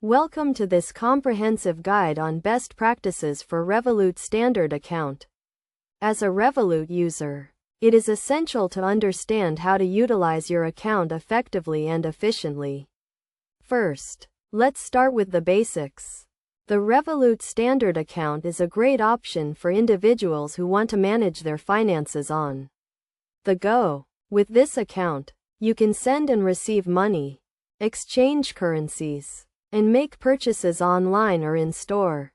Welcome to this comprehensive guide on best practices for Revolut Standard account. As a Revolut user, it is essential to understand how to utilize your account effectively and efficiently. First, let's start with the basics. The Revolut Standard account is a great option for individuals who want to manage their finances on the go. With this account, you can send and receive money, exchange currencies, and make purchases online or in store.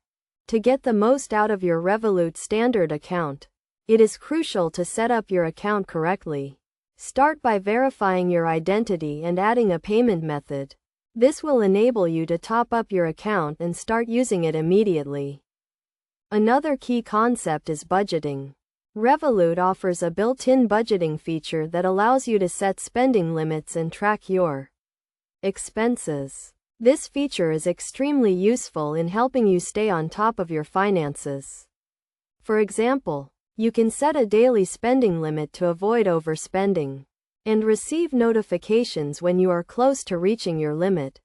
To get the most out of your Revolut Standard account, it is crucial to set up your account correctly. Start by verifying your identity and adding a payment method. This will enable you to top up your account and start using it immediately. Another key concept is budgeting. Revolut offers a built-in budgeting feature that allows you to set spending limits and track your expenses. This feature is extremely useful in helping you stay on top of your finances. For example, you can set a daily spending limit to avoid overspending and receive notifications when you are close to reaching your limit.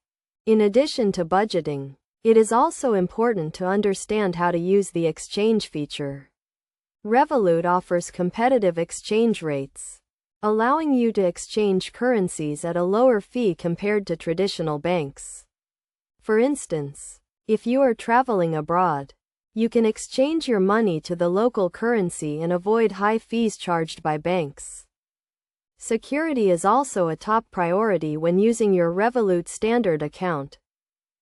In addition to budgeting, it is also important to understand how to use the exchange feature. Revolut offers competitive exchange rates, allowing you to exchange currencies at a lower fee compared to traditional banks. For instance, if you are traveling abroad, you can exchange your money to the local currency and avoid high fees charged by banks. Security is also a top priority when using your Revolut Standard account.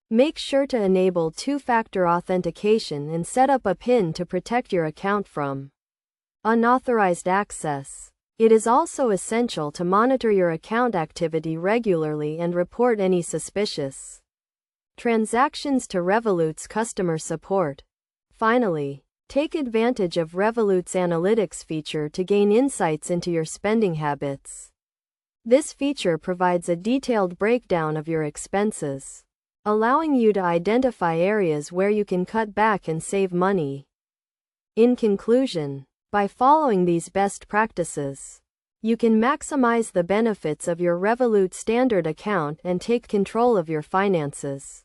Make sure to enable two-factor authentication and set up a PIN to protect your account from unauthorized access. It is also essential to monitor your account activity regularly and report any suspicious transactions to Revolut's customer support. Finally, take advantage of Revolut's analytics feature to gain insights into your spending habits. This feature provides a detailed breakdown of your expenses, allowing you to identify areas where you can cut back and save money. In conclusion, by following these best practices, you can maximize the benefits of your Revolut Standard account and take control of your finances.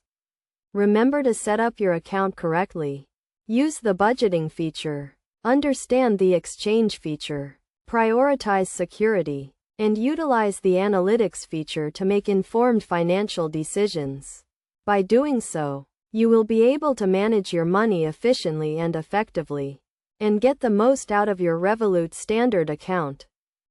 Remember to set up your account correctly. Use the budgeting feature, understand the exchange feature, prioritize security, and utilize the analytics feature to make informed financial decisions. By doing so, you will be able to manage your money efficiently and effectively, and get the most out of your Revolut Standard account.